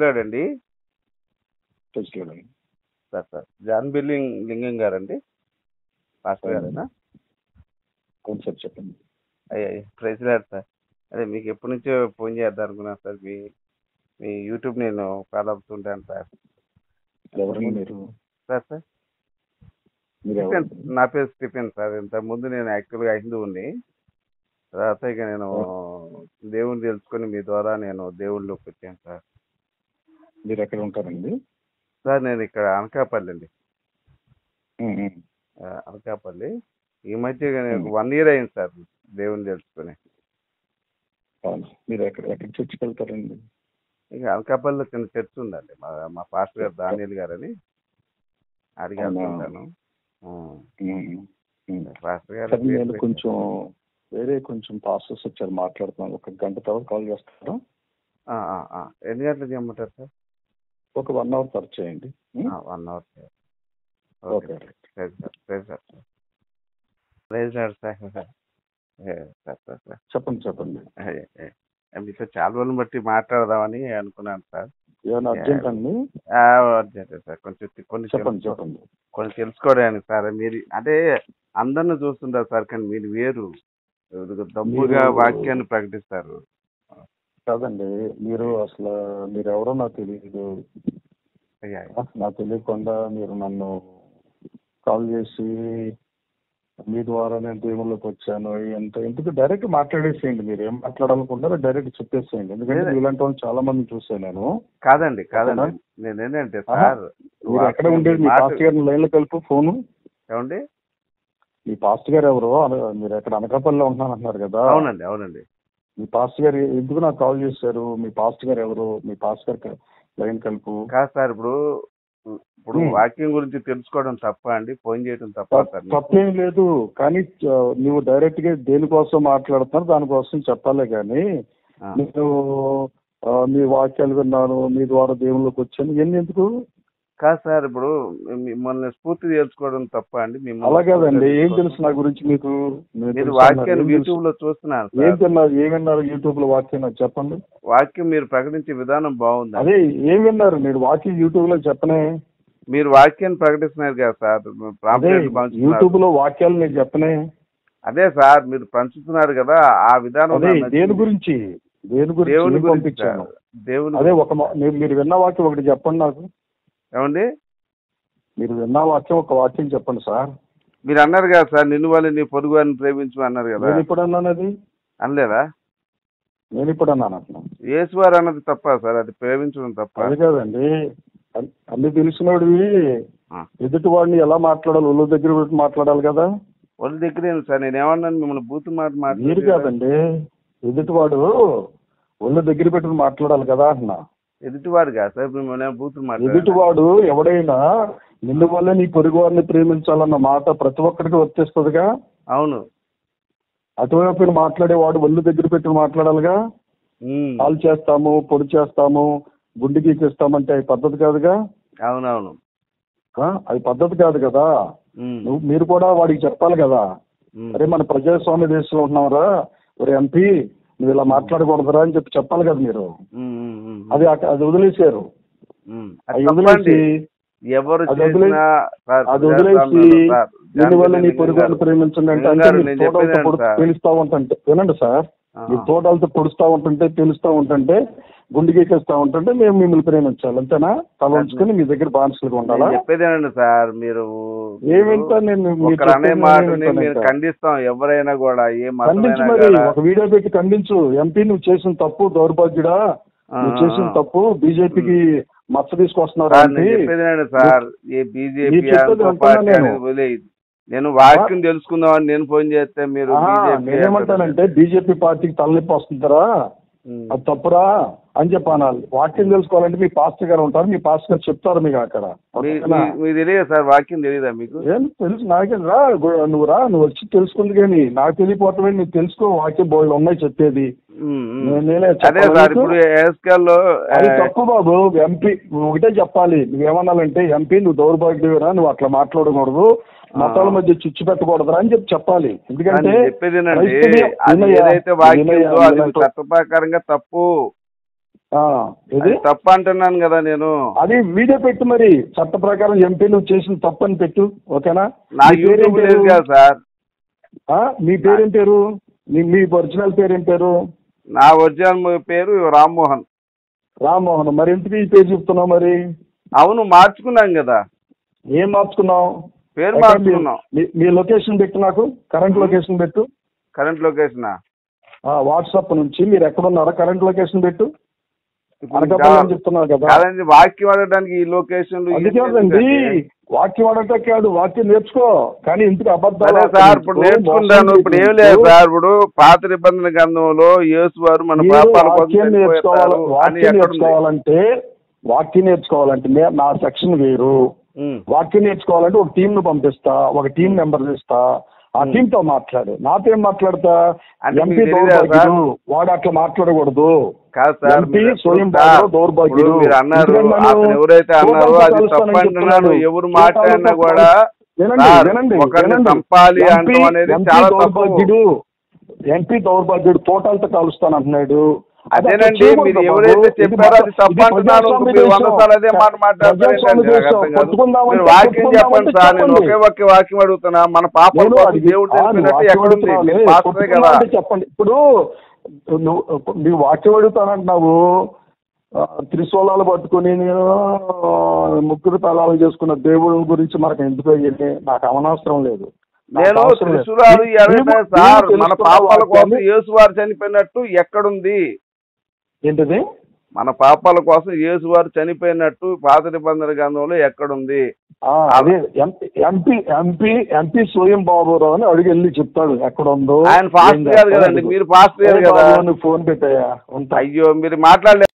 President తెలుసుకోండి. Sir sir John billing లింగం గారండి, పాస్టర్ గారేనా? అవును సార్, చెప్పండి. అయ్యా ప్రెసిడెంట్ సార్, అదే మీకు ఎప్పటి నుంచో ఫోన్ చేద్దాం అనుకున్నాను సార్. మీ మీ యూట్యూబ్ నేను ఫాలో అవుతుంటాను సార్. ఎవరండి మీరు? సార్ సార్ మీరు స్టీఫెన్, ఎవరు? నా పేరు స్టీఫెన్ సార్. ఇంతకుముందు నేను యాక్చువల్గా హిందువుని, తర్వాత ఇక నేను దేవుని తెలుసుకొని మీ ద్వారా నేను దేవుళ్ళలోకి వచ్చాను సార్. మీరు ఎక్కడ ఉంటారండి? సార్ నేను ఇక్కడ అనకాపల్లి అండి, ఉమ్, ఉమ్. అనకాపల్లి. ఈ మధ్య నేను ఉమ్. 1 ఇయర్ అయింది సార్ దేవుని తెలుసుకొని. అవును. మీరు ఎక్కడ ఎక్కడ చర్చికి వెళ్తారండి? ఇక అనకాపల్లిలో చిన్న చర్చ్ ఉందండి, మా మా పాస్టర్ గారు దానియల్ గారని, అడిగి అవునా? వెళ్తుంటాను. ఉమ్, ఉమ్. పాస్టర్ గారు సరే, నేను కొంచెం వేరే పాస్టర్స్ వచ్చారు, మాట్లాడుతున్నాను. ఒక గంట తర్వాత కాల్ చేస్తారా? ఎన్ని గంటలకు చేయమంటారు సార్? ఒక 1 అవర్ తర్వాత చేయండి. 1 hour sir. Okay. Prize sir, prize sir, prize sir. Sir sir చెప్పండి చెప్పండి. మీతో చాలా రోజులు బట్టి మాట్లాడదామని అనుకున్నాను సార్. ఏమైనా అర్జెంట్ అండి? అర్జెంట్ సార్, కొన్ని చెప్పండి చెప్పండి. కొన్ని తెలుసుకోవడానికి సార్. మీరు అంటే అందరిని చూస్తుంటారు సార్, కానీ మీరు వేరు, దమ్ముగా వాక్యాన్ని ప్రకటిస్తారు. కాదండి, మీరు అసలు మీరెవరో నాకు తెలియదు. అయ్యా నాకు తెలియకుండా మీరు నన్ను కాల్ చేసి మీ ద్వారా నేను దేవుళ్ళకి వచ్చాను ఎందుకు డైరెక్ట్ మాట్లాడేసేయండి. మీరు ఏం మాట్లాడాలనుకుంటారో డైరెక్ట్ చెప్పేసేయండి. ఎందుకంటే ఇలాంటి వాళ్ళు చాలా మంది చూసాను నేను. కాదండి నేనేంటంటే సార్, మీరు ఎక్కడ ఉండేది? మీ పాస్టర్ గారిని లైన్ లో కలుపు ఫోను. ఏమండి? మీ పాస్టర్ గారు ఎవరు? మీరు ఎక్కడ అనకాపల్లిలో ఉంటున్నాను అంటున్నారు కదా? అవునండి అవునండి. మీ పాస్టర్ గారు ఎందుకు నాకు కాల్ చేశారు? మీ పాస్టర్ గారు ఎవరు? మీ పాస్టర్ గారు లైన్ కలుపు. కాదు సార్, ఇప్పుడు వాక్యం గురించి తెలుసుకోవడం తప్ప అండి? ఫోన్ చేయడం తప్ప సార్? తప్పేం లేదు, కానీ నువ్వు డైరెక్ట్ గా దేనికోసం మాట్లాడుతున్నావు దానికోసం చెప్పాలే కానీ నేను మీ వాక్యాలు విన్నాను, మీ ద్వారా దేవుళ్ళకి వచ్చాను, ఇవన్నీ ఎందుకు? కాదు సార్, ఇప్పుడు మిమ్మల్ని స్ఫూర్తి తెలుసుకోవడం తప్ప అండి? అలా కాదండి. ఏం తెలుసు నా గురించి మీకు? మీరు వాక్యాన్ని యూట్యూబ్ లో చూస్తున్నారు. ఏం విన్నారు యూట్యూబ్ లో వాక్యం? నాకు చెప్పండి. వాక్యం మీరు ప్రకటించే విధానం బాగుంది. అదే ఏం విన్నారు? మీరు వాక్యం యూట్యూబ్ లో చెప్పనే. మీరు వాక్యాన్ని ప్రకటిస్తున్నారు కదా సార్, యూట్యూబ్ లో వాక్యాలు నేను చెప్పనే. అదే సార్, మీరు పంచుతున్నారు కదా ఆ విధానం. దేని గురించి? దేవుని పంపించాను. అదే మీరు విన్న వాక్యం ఒకటి చెప్పండి నాకు. ఏమండి? మీరు విన్న వాక్యం ఒక వాక్యం చెప్పండి సార్. మీరు అన్నారు కదా సార్, నిన్ను వాళ్ళు నీ పొరుగు అని ప్రేమించు అన్నారు కదా. నేను ఇప్పుడు అన్నాను అది? అనలేదా? నేను ఇప్పుడు అన్నాను అట్లా. యేసువారు అన్నది తప్ప సార్, అది ప్రేమించడం తప్ప? అది కాదండి, అన్ని తెలిసినోడివి ఎదుటి వాడిని ఎలా మాట్లాడాలి? ఒళ్ళు దగ్గర పెట్టి మాట్లాడాలి కదా. ఒళ్ళు దగ్గర సార్, నేను ఏమన్నాను? మిమ్మల్ని బూతు మాట మీరు కాదండి, ఎదుటివాడు ఒళ్ళు దగ్గర పెట్టుకుని మాట్లాడాలి కదా అన్నా. ఎదుటివాడు కాదు సార్, మిమ్మల్ని బూతులు మాట్లాడాలి. ఎదుటివాడు ఎవడైనా నిన్ను వల్ల నీ పొరుగు వారిని ప్రేమించాలన్న మాట ప్రతి ఒక్కరికి వర్తిస్తుందిగా. అవును. అటువైపు మాట్లాడేవాడు ఒళ్ళు దగ్గర పెట్టుకుని మాట్లాడాలిగా. కాల్ చేస్తాము, పొడి చేస్తాము, గుండె గీకిస్తామంటే అది పద్ధతి కాదుగా. అవునవును, అది పద్ధతి కాదు కదా. మీరు కూడా వాడికి చెప్పాలి కదా, అరే మన ప్రజాస్వామ్య దేశంలో ఉంటున్నారా, ఒరే ఎంపీ నువ్వు ఇలా మాట్లాడకూడదురా అని చెప్పాలి కదా మీరు. అది వదిలేశారు. అది వదిలేసి దీనివల్ల నీ పొరుగును ప్రేమించండి అంటే తెలుస్తా ఉంటుంటే వినండి సార్, మీ తోటలతో పొడుస్తూ ఉంటుంటే తెలుస్తూ ఉంటుంటే గుండెకేస్తా ఉంటుంటే మేము మిమ్మల్ని ప్రేమించాలి అంతేనా? తల ఉంచుకొని మీ దగ్గర బాన్సులుగా ఉండాలా? చెప్పేదేనండి సార్. మీరు ఏమింటా నేను ఖండిస్తాం ఎవరైనా కూడా. ఖండించు, మరి ఒక వీడియో పెట్టి ఖండించు. ఎంపీ నువ్వు చేసిన తప్పు దౌర్భాగ్యుడా, నువ్వు చేసిన తప్పు, బీజేపీకి మచ్చ తీసుకొస్తున్నారు. నేను వాక్యం తెలుసుకుందామని నేను ఫోన్ చేస్తే మీరు నేనేమంటానంటే బీజేపీ పార్టీకి తలనొప్పి వస్తుంటారా, అది తప్పురా అని చెప్పాలి. వాక్యం తెలుసుకోవాలంటే మీ పాస్టర్ గారు ఉంటారు, మీ పాస్టర్ గారు చెప్తారు మీకు అక్కడ. మీకు తెలియదు సార్ వాక్యం? తెలియదా మీకు? ఏం తెలుసు నాకేం రా, నువ్వు వచ్చి తెలుసుకుంది కానీ నాకు తెలియపోవటమే. నువ్వు తెలుసుకో, వాక్యం బోళ్ళు ఉన్నాయి చెప్పేది. అది తప్పు బాబు. ఎంపీ ఒకటే చెప్పాలి, నువ్వేమన్నాలంటే ఎంపీ నువ్వు దౌర్భాగ్యరా, నువ్వు అట్లా మాట్లాడకూడదు, మతాల మధ్య చిచ్చు పెట్టకూడదురా అని చెప్పాలి. ఎందుకంటే చట్టప్రకారంగా తప్పు. ఇది తప్ప అంటున్నాను కదా నేను. అది వీడియో పెట్టు, మరి చట్ట ప్రకారం ఎంపీ నువ్వు చేసిన తప్పని పెట్టు, ఓకేనా? నా యూట్యూబ్ లేదు కదా సార్. మీ పేరేం పేరు? మీ ఒరిజినల్ పేరేం పేరు? నా ఒరిజినల్ పేరు రామ్మోహన్. రామ్మోహన్. మరి ఎందుకు ఈ పేరు చెప్తున్నావు మరి? అవును, మార్చుకున్నాం కదా. ఏం మార్చుకున్నావు? పేరు మార్చుకున్నాం. మీ లొకేషన్ పెట్టు, నాకు కరెంట్ లొకేషన్ పెట్టు. కరెంట్ లొకేషన్ వాట్సాప్ నుంచి మీరు ఎక్కడున్నారో కరెంట్ లొకేషన్ పెట్టు. అనకాపల్లి చెప్తున్నారు కదా. వాక్యం వాడడానికి ఈ లొకేషన్ అందుకేదండి, వాక్యం వాడటం కాదు, వాక్యం నేర్చుకో. కానీ ఇందుకు అబద్ధాలు సార్ ఇప్పుడు నేర్చుకుంటాను. ఇప్పుడు ఏం లేదు సార్. ఇప్పుడు పాత నిబంధన గ్రంథంలో యేసు వారు మన వాక్యం నేర్చుకోవాలంటే నా సెక్షన్ వేరు. వాక్యం నేర్చుకోవాలంటే ఒక టీం ను పంపిస్తా, ఒక టీం మెంబర్ ఇస్తా, ఆ టీం తో మాట్లాడు. నాతో ఏం మాట్లాడతా? ఎంపీ దౌర్భాగ్యుడు, వాడు అట్లా మాట్లాడకూడదు. ఎంపీ స్వయం దౌర్భాగ్యుడు ఎవరైతే అన్నారో అది తప్పంటున్నాను. ఎవరు మాట్లాడినా కూడా ఎంపీ దౌర్భాగ్యుడు తోటలతో కలుస్తాను అంటున్నాడు. అదేనండి, మీరు ఎవరైతే చెప్పారో అది తప్పంటున్నాను. అదే మాట మాట్లాడుతున్నారు. వాక్యం చెప్పండి సార్. నేను ఒకే వాక్యం అడుగుతున్నా. మన పాపం దేవుడు తెలిపినట్టు ఎక్కడుంది? పాపమే కదా. చెప్పండి. ఇప్పుడు నీ వాక్యం అడుగుతానంటున్నావు. త్రిశూలాలు పట్టుకుని నేను ముగ్గురు తలాలు చేసుకున్న దేవుడి గురించి మనకు ఎందుకు అయ్యింది? నాకు అనవసరం లేదు. నేను త్రిశూలాలు సార్, మన పాపాల కోసం యేసు వారు చనిపోయినట్టు ఎక్కడుంది? ఏంటిది? మన పాపాల కోసం యేసు వారు చనిపోయినట్టు పాత నిబంధన గ్రంథంలో ఎక్కడుంది? అదే ఎంపీ స్వయం బాబురావు అని అడిగి వెళ్ళి చెప్తాడు ఎక్కడ ఉందో. ఆయన ఫాస్ట్ గారు కదండి, మీరు ఫాస్ట్ గారు కదా. ఫోన్ పెట్టాయా? అయ్యో, మీరు మాట్లాడలేదు.